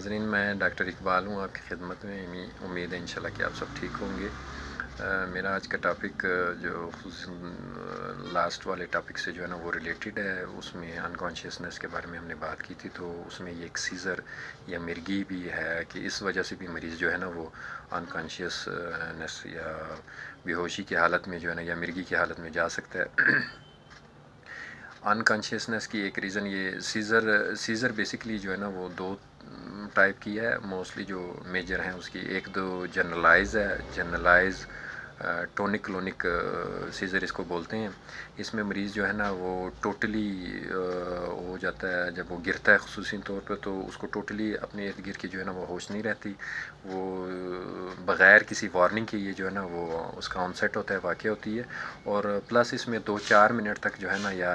ناظرین، میں ڈاکٹر اقبال ہوں آپ کی خدمت میں۔ امید ہے انشاءاللہ کہ آپ سب ٹھیک ہوں گے۔ میرا آج کا ٹاپک جو خصوصاً لاسٹ والے ٹاپک سے جو ہے نا وہ ریلیٹڈ ہے۔ اس میں انکانشیسنس کے بارے میں ہم نے بات کی تھی، تو اس میں یہ ایک سیزر یا مرگی بھی ہے کہ اس وجہ سے بھی مریض جو ہے نا وہ انکانشیسنس یا بے ہوشی کی حالت میں جو ہے نا یا مرگی کی حالت میں جا سکتا ہے۔ انکانشیسنس کی ایک ریزن یہ سیزر بیسکلی جو ہے نا وہ دو ٹائپ کی ہے موسٹلی جو میجر ہیں اس کی۔ ایک دو جنرلائز ہے، جنرلائز ٹونک کلونک سیزر اس کو بولتے ہیں۔ اس میں مریض جو ہے نا وہ ٹوٹلی ہو جاتا ہے جب وہ گرتا ہے خصوصی طور پہ، تو اس کو ٹوٹلی اپنے ارد گرد کی جو ہے نا وہ ہوش نہیں رہتی، وہ بغیر کسی وارننگ کے یہ جو ہے نا وہ اس کا آن سیٹ ہوتا ہے، واقع ہوتی ہے۔ اور پلس اس میں 2-4 منٹ تک جو ہے نا یا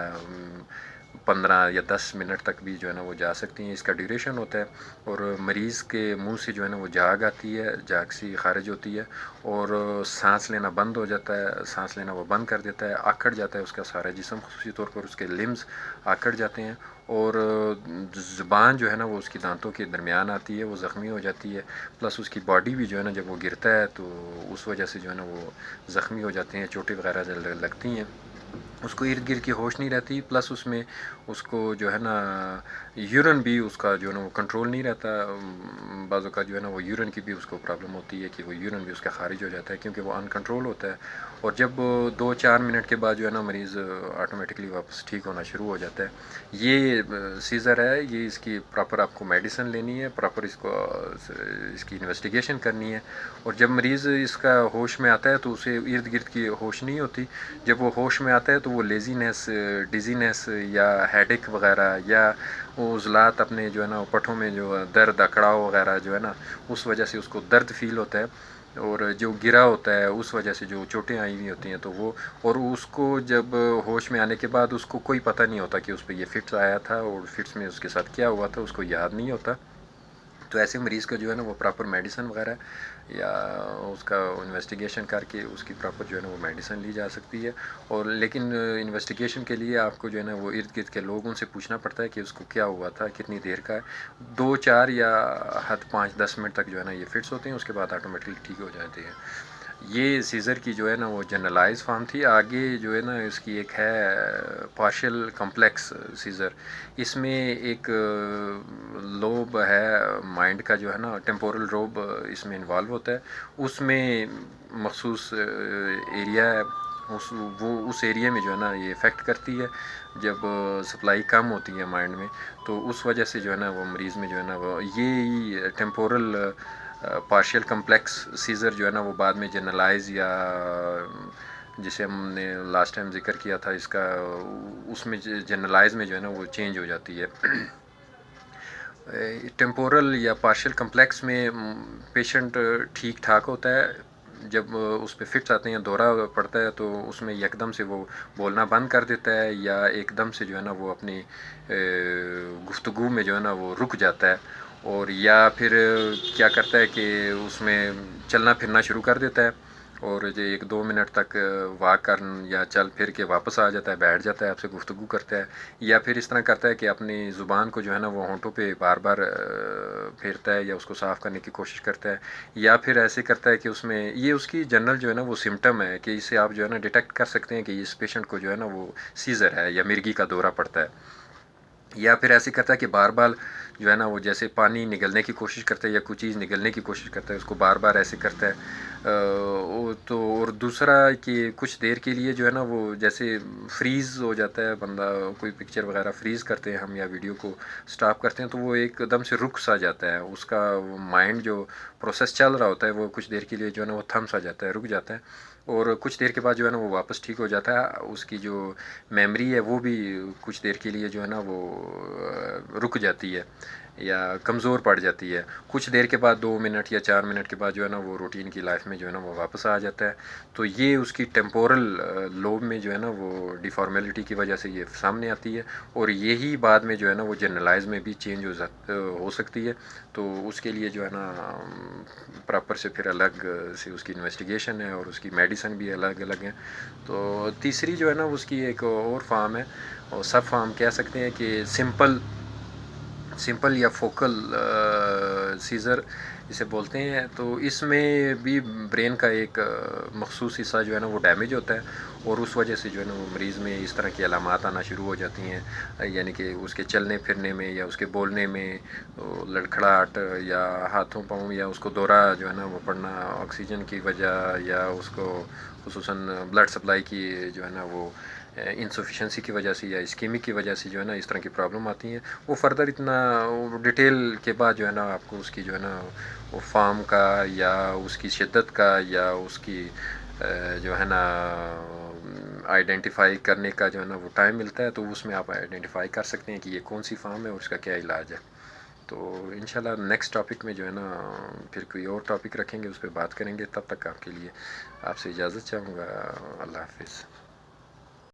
15 یا 10 منٹ تک بھی جو ہے نا وہ جا سکتی ہیں، اس کا ڈیوریشن ہوتا ہے۔ اور مریض کے منہ سے جو ہے نا وہ جاگ آتی ہے، جاگ سی خارج ہوتی ہے، اور سانس لینا بند ہو جاتا ہے، سانس لینا وہ بند کر دیتا ہے، آکڑ جاتا ہے اس کا سارا جسم، خصوصی طور پر اس کے لمز آکڑ جاتے ہیں، اور زبان جو ہے نا وہ اس کی دانتوں کے درمیان آتی ہے، وہ زخمی ہو جاتی ہے۔ پلس اس کی باڈی بھی جو ہے نا جب وہ گرتا ہے تو اس وجہ سے جو ہے نا وہ زخمی ہو جاتے ہیں، چوٹیں وغیرہ لگتی ہیں، اس کو ارد گرد کی ہوش نہیں رہتی۔ پلس اس میں اس کو جو ہے نا یورن بھی اس کا جو ہے نا وہ کنٹرول نہیں رہتا، بعض اوقات جو ہے نا وہ یورن کی بھی اس کو پرابلم ہوتی ہے کہ وہ یورن بھی اس کا خارج ہو جاتا ہے کیونکہ وہ ان کنٹرول ہوتا ہے۔ اور جب 2-4 منٹ کے بعد جو ہے نا مریض آٹومیٹکلی واپس ٹھیک ہونا شروع ہو جاتا ہے۔ یہ سیزر ہے، یہ اس کی پراپر آپ کو میڈیسن لینی ہے، پراپر اس کی انویسٹیگیشن کرنی ہے۔ اور جب مریض اس کا ہوش میں آتا ہے تو اسے ارد گرد کی ہوش نہیں ہوتی۔ جب وہ ہوش میں آتا ہے تو وہ لیزینس، ڈیزینس یا ہیڈیک وغیرہ یا وہ عضلات اپنے جو ہے نا پٹھوں میں جو درد اکڑاؤ وغیرہ جو ہے نا اس وجہ سے اس کو درد فیل ہوتا ہے، اور جو گرا ہوتا ہے اس وجہ سے جو چوٹیں آئی ہوئی ہوتی ہیں تو وہ، اور اس کو جب ہوش میں آنے کے بعد اس کو کوئی پتہ نہیں ہوتا کہ اس پہ یہ فٹس آیا تھا اور فٹس میں اس کے ساتھ کیا ہوا تھا، اس کو یاد نہیں ہوتا۔ تو ایسے مریض کا جو ہے نا وہ پراپر میڈیسن وغیرہ یا اس کا انویسٹیگیشن کر کے اس کی پراپر جو ہے نا وہ میڈیسن لی جا سکتی ہے۔ اور لیکن انویسٹیگیشن کے لیے آپ کو جو ہے نا وہ ارد گرد کے لوگوں سے پوچھنا پڑتا ہے کہ اس کو کیا ہوا تھا، کتنی دیر کا ہے۔ 2-4 یا حد 5-10 منٹ تک جو ہے نا یہ فٹس ہوتے ہیں، اس کے بعد آٹومیٹکلی ٹھیک ہو جاتے ہیں۔ یہ سیزر کی جو ہے نا وہ جنرلائز فارم تھی۔ آگے جو ہے نا اس کی ایک ہے پارشل کمپلیکس سیزر۔ اس میں ایک لوب ہے مائنڈ کا جو ہے نا، ٹیمپورل لوب اس میں انوالو ہوتا ہے۔ اس میں مخصوص ایریا ہے، وہ اس ایریا میں جو ہے نا یہ افیکٹ کرتی ہے جب سپلائی کم ہوتی ہے مائنڈ میں، تو اس وجہ سے جو ہے نا وہ مریض میں جو ہے نا وہ یہ ٹیمپورل پارشل کمپلیکس سیزر جو ہے نا وہ بعد میں جنرلائز یا جسے ہم نے لاسٹ ٹائم ذکر کیا تھا اس کا، اس میں جنرلائز میں جو ہے نا وہ چینج ہو جاتی ہے۔ ٹیمپورل یا پارشل کمپلیکس میں پیشنٹ ٹھیک ٹھاک ہوتا ہے، جب اس پہ فٹس آتے ہیں، دورہ پڑتا ہے تو اس میں یکدم سے وہ بولنا بند کر دیتا ہے، یا ایک دم سے جو ہے نا وہ اپنی گفتگو میں جو ہے نا وہ رک جاتا ہے، اور یا پھر کیا کرتا ہے کہ اس میں چلنا پھرنا شروع کر دیتا ہے، اور جو 1-2 منٹ تک واک کرن یا چل پھر کے واپس آ جاتا ہے، بیٹھ جاتا ہے، آپ سے گفتگو کرتا ہے، یا پھر اس طرح کرتا ہے کہ اپنی زبان کو جو ہے نا وہ ہونٹوں پہ بار بار پھیرتا ہے یا اس کو صاف کرنے کی کوشش کرتا ہے، یا پھر ایسے کرتا ہے کہ اس میں یہ اس کی جنرل جو ہے نا وہ سمٹم ہے کہ اسے آپ جو ہے نا ڈیٹیکٹ کر سکتے ہیں کہ اس پیشنٹ کو جو ہے نا وہ سیزر ہے یا مرگی کا دورہ پڑتا ہے۔ یا پھر ایسے کرتا ہے کہ بار بار جو ہے نا وہ جیسے پانی نگلنے کی کوشش کرتا ہے یا کوئی چیز نگلنے کی کوشش کرتا ہے، اس کو بار بار ایسے کرتا ہے۔ تو اور دوسرا کہ کچھ دیر کے لیے جو ہے نا وہ جیسے فریز ہو جاتا ہے بندہ، کوئی پکچر وغیرہ فریز کرتے ہیں ہم یا ویڈیو کو سٹاپ کرتے ہیں تو وہ ایک دم سے رک سا جاتا ہے، اس کا مائنڈ جو پروسیس چل رہا ہوتا ہے وہ کچھ دیر کے لیے جو ہے نا وہ تھم سا جاتا ہے، رک جاتا ہے، اور کچھ دیر کے بعد جو ہے نا وہ واپس ٹھیک ہو جاتا ہے۔ اس کی جو میموری ہے وہ بھی کچھ دیر کے لیے جو ہے نا وہ رک جاتی ہے یا کمزور پڑ جاتی ہے، کچھ دیر کے بعد 2 منٹ یا 4 منٹ کے بعد جو ہے نا وہ روٹین کی لائف میں جو ہے نا وہ واپس آ جاتا ہے۔ تو یہ اس کی ٹیمپورل لوب میں جو ہے نا وہ ڈیفارمیلٹی کی وجہ سے یہ سامنے آتی ہے، اور یہی بعد میں جو ہے نا وہ جنرلائز میں بھی چینج ہو سکتی ہے۔ تو اس کے لیے جو ہے نا پراپر سے پھر الگ سے اس کی انویسٹیگیشن ہے، اور اس کی میڈیسن بھی الگ الگ ہیں۔ تو تیسری جو ہے نا اس کی ایک اور فارم ہے، اور سب فارم کہہ سکتے ہیں کہ سمپل سمپل یا فوکل سیزر اسے بولتے ہیں. تو اس میں بھی برین کا ایک مخصوص حصہ جو ہے نا وہ ڈیمیج ہوتا ہے، اور اس وجہ سے جو ہے نا وہ مریض میں اس طرح کی علامات آنا شروع ہو جاتی ہیں، یعنی کہ اس کے چلنے پھرنے میں یا اس کے بولنے میں لڑکھڑاہٹ، یا ہاتھوں پاؤں، یا اس کو دورہ جو ہے نا وہ پڑنا آکسیجن کی وجہ، یا اس کو خصوصاً بلڈ سپلائی کی جو ہے نا وہ انسفیشنسی کی وجہ سے یا اسکیمک کی وجہ سے جو ہے نا اس طرح کی پرابلم آتی ہیں. وہ فردر اتنا ڈیٹیل کے بعد جو ہے نا آپ کو اس کی جو ہے نا وہ فارم کا یا اس کی شدت کا یا اس کی جو ہے نا آئیڈینٹیفائی کرنے کا جو ہے نا وہ ٹائم ملتا ہے، تو اس میں آپ آئیڈینٹیفائی کر سکتے ہیں کہ یہ کون سی فارم ہے اور اس کا کیا علاج ہے. تو انشاءاللہ نیکسٹ ٹاپک میں جو ہے نا پھر کوئی اور ٹاپک رکھیں گے، اس پہ بات کریں گے. تب تک آپ کے لیے آپ سے اجازت چاہوں گا. اللہ حافظ.